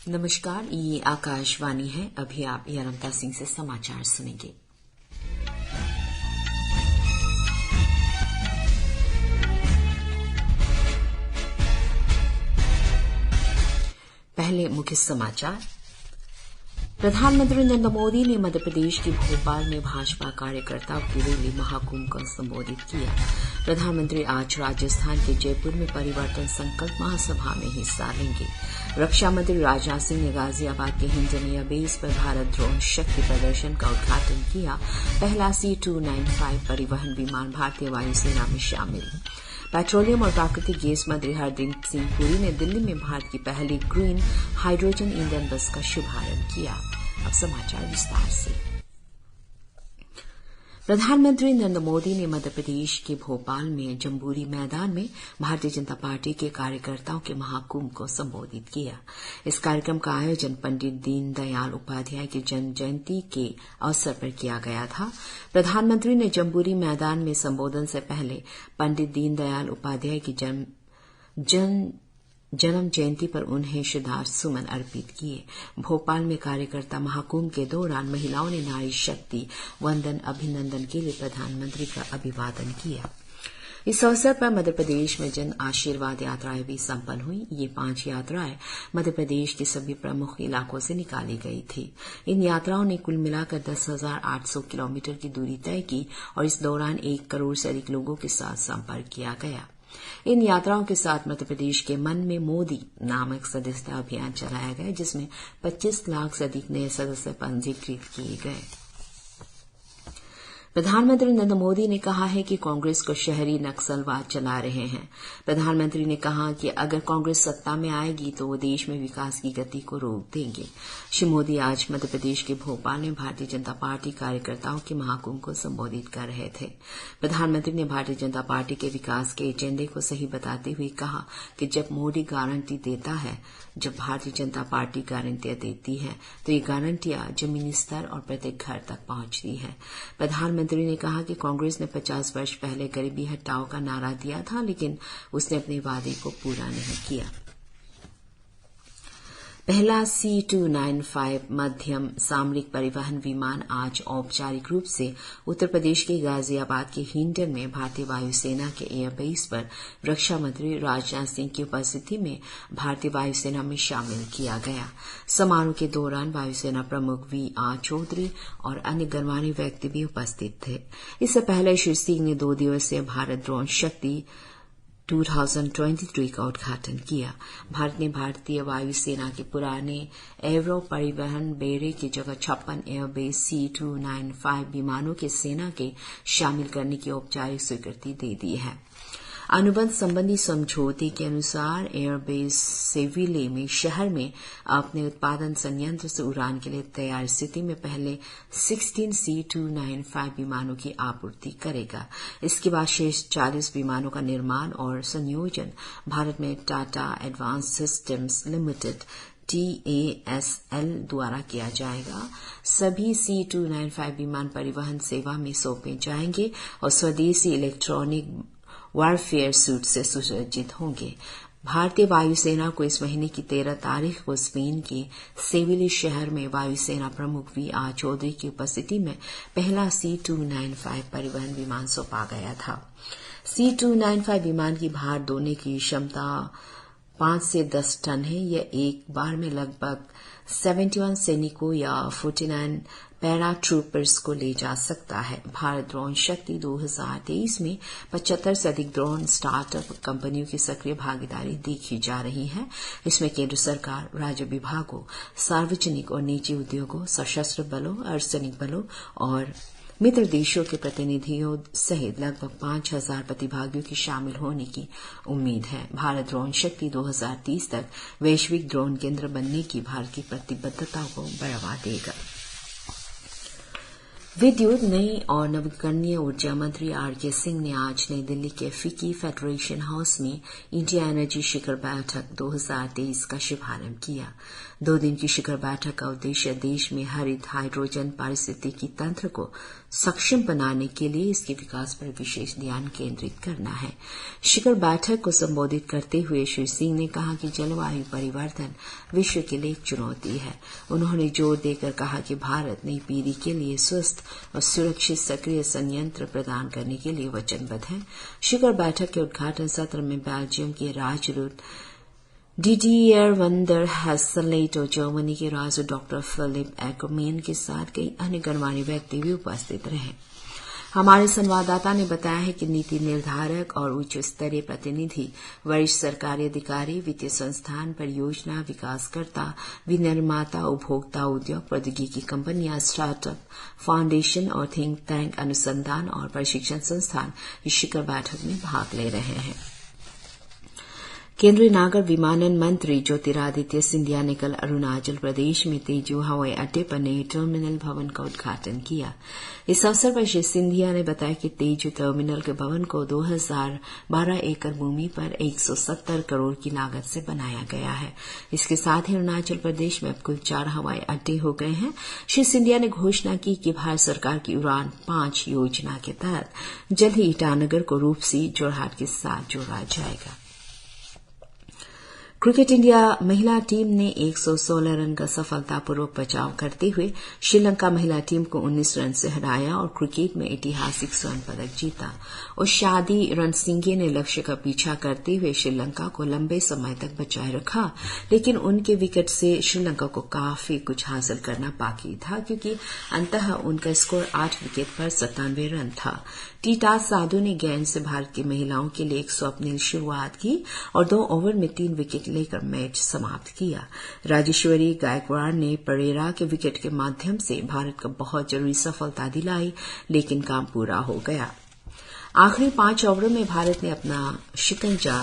नमस्कार, ये आकाशवाणी है। अभी आप यरमता सिंह से समाचार सुनेंगे। पहले मुख्य समाचार। प्रधानमंत्री नरेंद्र मोदी ने मध्य प्रदेश के भोपाल में भाजपा कार्यकर्ताओं की रैली महाकुंभ को संबोधित किया। प्रधानमंत्री आज राजस्थान के जयपुर में परिवर्तन संकल्प महासभा में हिस्सा लेंगे। रक्षा मंत्री राजनाथ सिंह ने गाजियाबाद के हिंडन एयरबेस पर भारत ड्रोन शक्ति प्रदर्शन का उद्घाटन किया। पहला C-295 परिवहन विमान भारतीय वायुसेना में शामिल। पेट्रोलियम और प्राकृतिक गैस मंत्री हरदीप सिंह पुरी ने दिल्ली में भारत की पहली ग्रीन हाइड्रोजन ईंधन बस का शुभारंभ किया। अब समाचार विस्तार से। प्रधानमंत्री नरेंद्र मोदी ने मध्य प्रदेश के भोपाल में जम्बूरी मैदान में भारतीय जनता पार्टी के कार्यकर्ताओं के महाकुंभ को संबोधित किया। इस कार्यक्रम का आयोजन पंडित दीनदयाल उपाध्याय की जन्म जयंती के अवसर पर किया गया था। प्रधानमंत्री ने जम्बूरी मैदान में संबोधन से पहले पंडित दीनदयाल उपाध्याय की जन्म जयंती पर उन्हें श्रद्धा सुमन अर्पित किए। भोपाल में कार्यकर्ता महाकुंभ के दौरान महिलाओं ने नारी शक्ति वंदन अभिनंदन के लिए प्रधानमंत्री का अभिवादन किया। इस अवसर पर मध्य प्रदेश में जन आशीर्वाद यात्राएं भी संपन्न हुई। ये 5 यात्राएं मध्य प्रदेश के सभी प्रमुख इलाकों से निकाली गई थी। इन यात्राओं ने कुल मिलाकर 10,800 किलोमीटर की दूरी तय की और इस दौरान 1 करोड़ से अधिक लोगों के साथ संपर्क किया गया। इन यात्राओं के साथ मध्य प्रदेश के मन में मोदी नामक सदस्यता अभियान चलाया गया, जिसमें 25 लाख से अधिक नए सदस्य पंजीकृत किए गए। प्रधानमंत्री नरेंद्र मोदी ने कहा है कि कांग्रेस को शहरी नक्सलवाद चला रहे हैं। प्रधानमंत्री ने कहा कि अगर कांग्रेस सत्ता में आएगी तो वो देश में विकास की गति को रोक देंगे। श्री मोदी आज मध्य प्रदेश के भोपाल में भारतीय जनता पार्टी कार्यकर्ताओं के महाकुंभ को संबोधित कर रहे थे। प्रधानमंत्री ने भारतीय जनता पार्टी के विकास के एजेंडे को सही बताते हुए कहा कि जब मोदी गारंटी देता है, जब भारतीय जनता पार्टी गारंटियां देती है तो ये गारंटियां जमीनी स्तर और प्रत्येक घर तक पहुंचती है। प्रधानमंत्री ने कहा कि कांग्रेस ने 50 वर्ष पहले गरीबी हटाओ का नारा दिया था, लेकिन उसने अपने वादे को पूरा नहीं किया। पहला C-295 मध्यम सामरिक परिवहन विमान आज औपचारिक रूप से उत्तर प्रदेश के गाजियाबाद के हिंडन में भारतीय वायुसेना के एयरबेस पर रक्षा मंत्री राजनाथ सिंह की उपस्थिति में भारतीय वायुसेना में शामिल किया गया। समारोह के दौरान वायुसेना प्रमुख V.R. चौधरी और अन्य गणमान्य व्यक्ति भी उपस्थित थे। इससे पहले श्री सिंह ने 2 दिवसीय भारत ड्रोन शक्ति 2023 का उद्घाटन किया। भारत ने भारतीय वायुसेना के पुराने एवरो परिवहन बेड़े की जगह 56 एयरबेस C-295 विमानों के सेना के शामिल करने की औपचारिक स्वीकृति दे दी है। अनुबंध संबंधी समझौते के अनुसार एयरबेस सेविले में शहर में अपने उत्पादन संयंत्र से उड़ान के लिए तैयार स्थिति में पहले 16 C-295 विमानों की आपूर्ति करेगा। इसके बाद शेष 40 विमानों का निर्माण और संयोजन भारत में Tata advance systems limited TASL द्वारा किया जाएगा। सभी C-295 विमान परिवहन सेवा में सौंपे जाएंगे और स्वदेशी इलेक्ट्रॉनिक वारफेयर सूट से सुसज्जित होंगे। भारतीय वायुसेना को इस महीने की 13 तारीख को स्पेन के सेविले शहर में वायुसेना प्रमुख V.R. चौधरी की उपस्थिति में पहला C-295 परिवहन विमान सौंपा गया था। C-295 विमान की भार ढोने की क्षमता 5 से 10 टन है। यह एक बार में लगभग 71 सैनिकों या 49 पैरा ट्रूपर्स को ले जा सकता है। भारत ड्रोन शक्ति 2023 में 75 से अधिक ड्रोन स्टार्टअप कंपनियों की सक्रिय भागीदारी देखी जा रही है। इसमें केंद्र सरकार, राज्य विभागों, सार्वजनिक और निजी उद्योगों, सशस्त्र बलों, अर्धसैनिक बलों और मित्र देशों के प्रतिनिधियों सहित लगभग 5,000 प्रतिभागियों के शामिल होने की उम्मीद है। भारत ड्रोन शक्ति 2030 तक वैश्विक ड्रोन केंद्र बनने की भारत की प्रतिबद्धता को बढ़ावा देगा। विद्युत, नई और नवीकरणीय ऊर्जा मंत्री आर.के. सिंह ने आज नई दिल्ली के फिक्की फेडरेशन हाउस में इंडिया एनर्जी शिखर बैठक 2023 का शुभारंभ किया। 2 दिन की शिखर बैठक का उद्देश्य देश में हरित हाइड्रोजन पारिस्थितिकी तंत्र को सक्षम बनाने के लिए इसके विकास पर विशेष ध्यान केंद्रित करना है। शिखर बैठक को संबोधित करते हुए श्री सिंह ने कहा कि जलवायु परिवर्तन विश्व के लिए एक चुनौती है। उन्होंने जोर देकर कहा कि भारत नई पीढ़ी के लिए स्वस्थ और सुरक्षित सक्रिय संयंत्र प्रदान करने के लिए वचनबद्ध है। शिखर बैठक के उद्घाटन सत्र में बेल्जियम के राजदूत डिडियर वंडर हैसलेट और जर्मनी के राजदूत डॉक्टर फिलिप एक्मेन के साथ कई अन्य गणमान्य व्यक्ति भी उपस्थित रहे। हमारे संवाददाता ने बताया है कि नीति निर्धारक और उच्च स्तरीय प्रतिनिधि, वरिष्ठ सरकारी अधिकारी, वित्तीय संस्थान, परियोजना विकासकर्ता, विनिर्माता, उपभोक्ता, उद्योग, प्रौद्योगिकी कंपनियां, स्टार्टअप, फाउंडेशन और थिंक टैंक, अनुसंधान और प्रशिक्षण संस्थान इस शिखर बैठक में भाग ले रहे हैं। केंद्रीय नागर विमानन मंत्री ज्योतिरादित्य सिंधिया ने कल अरुणाचल प्रदेश में तेजू हवाई अड्डे पर नए टर्मिनल भवन का उद्घाटन किया। इस अवसर पर श्री सिंधिया ने बताया कि तेजू टर्मिनल के भवन को 2012 एकड़ भूमि पर 170 करोड़ की लागत से बनाया गया है। इसके साथ ही अरुणाचल प्रदेश में अब कुल 4 हवाई अड्डे हो गए हैं। श्री सिंधिया ने घोषणा की कि भारत सरकार की उड़ान 5 योजना के तहत जल्द ही ईटानगर को रूपसी जोरहाट के साथ जोड़ा जाएगा। क्रिकेट इंडिया महिला टीम ने 116 रन का सफलतापूर्वक बचाव करते हुए श्रीलंका महिला टीम को 19 रन से हराया और क्रिकेट में ऐतिहासिक स्वर्ण पदक जीता। और शादी रणसिंघे ने लक्ष्य का पीछा करते हुए श्रीलंका को लंबे समय तक बचाए रखा, लेकिन उनके विकेट से श्रीलंका को काफी कुछ हासिल करना बाकी था, क्योंकि अंततः उनका स्कोर 8 विकेट पर 97 रन था। टीटा साधु ने गेंद से भारत की महिलाओं के लिए एक स्वप्निल शुरुआत की और 2 ओवर में 3 विकेट लेकर मैच समाप्त किया। राजेश्वरी गायकवाड़ ने परेरा के विकेट के माध्यम से भारत को बहुत जरूरी सफलता दिलाई, लेकिन काम पूरा हो गया। आखिरी 5 ओवरों में भारत ने अपना शिकंजा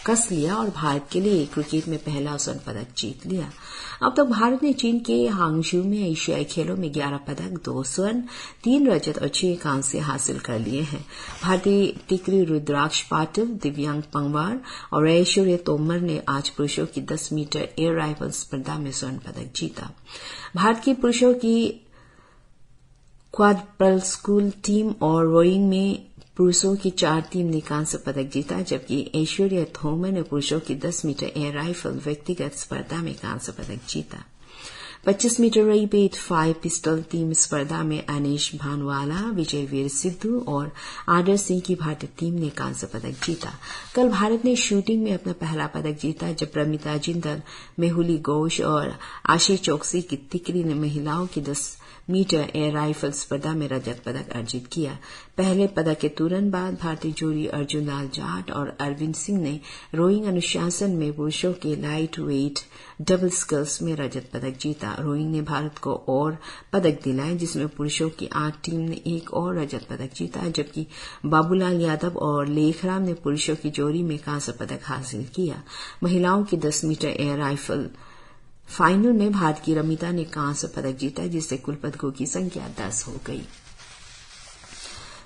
कस लिया और भारत के लिए क्रिकेट में पहला स्वर्ण पदक जीत लिया। अब तक भारत ने चीन के हांगझू में एशियाई खेलों में 11 पदक, 2 स्वर्ण, 3 रजत और 6 कांस्य हासिल कर लिए हैं। भारतीय टिकरी रुद्राक्ष पाटिल, दिव्यांग पंगवार और ऐश्वर्य तोमर ने आज पुरुषों की 10 मीटर एयर राइफल स्पर्धा में स्वर्ण पदक जीता। भारत की पुरुषों की क्वाड्रपल स्कूल टीम और रोइंग में पुरुषों की 4 टीम ने कांस्य पदक जीता, जबकि ऐश्वर्य थोमर ने पुरुषों की 10 मीटर एयर राइफल व्यक्तिगत स्पर्धा में कांस्य पदक जीता। 25 मीटर रेबेट 5 पिस्टल टीम स्पर्धा में अनीश भानवाला, विजयवीर सिद्धू और आदर सिंह की भारतीय टीम ने कांस्य पदक जीता। कल भारत ने शूटिंग में अपना पहला पदक जीता, जब प्रमिता जिंदल, मेहुली घोष और आशी चौकसी की टिकरी ने महिलाओं की 10 मीटर एयर राइफल स्पर्धा में रजत पदक अर्जित किया। पहले पदक के तुरंत बाद भारतीय जोड़ी अर्जुन लाल जाट और अरविंद सिंह ने रोइंग अनुशासन में पुरुषों के लाइट वेट डबल स्किल्स में रजत पदक जीता। रोइंग ने भारत को और पदक दिलाए, जिसमें पुरुषों की 8 टीम ने एक और रजत पदक जीता, जबकि बाबूलाल यादव और लेखराम ने पुरुषों की जोड़ी में कांस्य पदक हासिल किया। महिलाओं की 10 मीटर एयर राइफल फाइनल में भारत की रमिता ने कांस्य पदक जीता, जिससे कुल पदकों की संख्या 10 हो गई।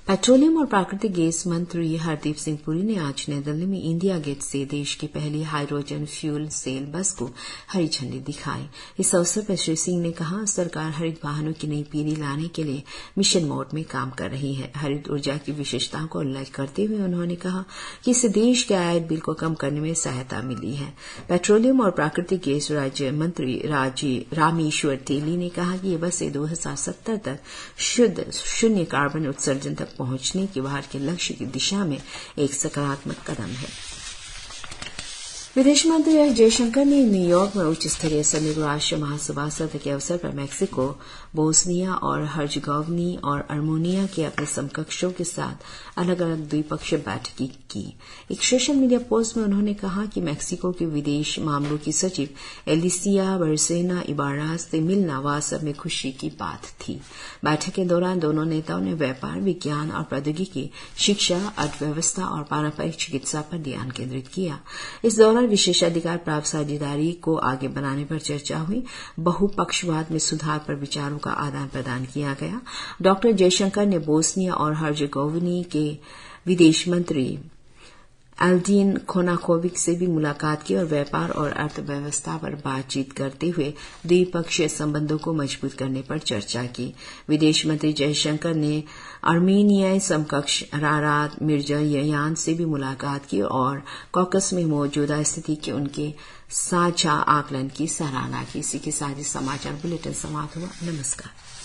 पेट्रोलियम और प्राकृतिक गैस मंत्री हरदीप सिंह पुरी ने आज नई दिल्ली में इंडिया गेट से देश की पहली हाइड्रोजन फ्यूल सेल बस को हरी झंडी दिखाई। इस अवसर पर श्री सिंह ने कहा, सरकार हरित वाहनों की नई पीढ़ी लाने के लिए मिशन मोड में काम कर रही है। हरित ऊर्जा की विशेषताओं को उल्लेख करते हुए उन्होंने कहा कि इससे देश के आयात बिल को कम करने में सहायता मिली है। पेट्रोलियम और प्राकृतिक गैस राज्य मंत्री रामेश्वर तेली ने कहा कि ये बसें 2070 तक शून्य कार्बन उत्सर्जन तक पहुंचने के भारत के लक्ष्य की दिशा में एक सकारात्मक कदम है। विदेश मंत्री एस जयशंकर ने न्यूयॉर्क में उच्च स्तरीय संयुक्त राष्ट्र महासभा सत्र के अवसर पर मैक्सिको, बोस्निया और हर्जगोविना और अर्मेनिया के अपने समकक्षों के साथ अलग अलग द्विपक्षीय बैठकें की। एक सोशल मीडिया पोस्ट में उन्होंने कहा कि मैक्सिको के विदेश मामलों की सचिव एलिसिया बरसेना इबाराज से मिलना वास्तव में खुशी की बात थी। बैठक के दौरान दोनों नेताओं ने व्यापार, विज्ञान और प्रौद्योगिकी, शिक्षा, अर्थव्यवस्था और पारंपरिक चिकित्सा पर ध्यान केंद्रित किया। इस दौरान विशेषाधिकार प्राप्त साझेदारी को आगे बढ़ाने पर चर्चा हुई। बहुपक्षवाद में सुधार पर विचारों का आदान प्रदान किया गया। डॉ. जयशंकर ने बोस्निया और हर्जेगोविना के विदेश मंत्री एल्डीन कोनाकोविक से भी मुलाकात की और व्यापार और अर्थव्यवस्था पर बातचीत करते हुए द्विपक्षीय संबंधों को मजबूत करने पर चर्चा की। विदेश मंत्री जयशंकर ने आर्मेनियाई समकक्ष राराद मिर्ज़ोयान से भी मुलाकात की और कॉकस में मौजूदा स्थिति के उनके साझा आकलन की सराहना की। इसी के साथ ही समाचार बुलेटिन समाप्त हुआ। नमस्कार।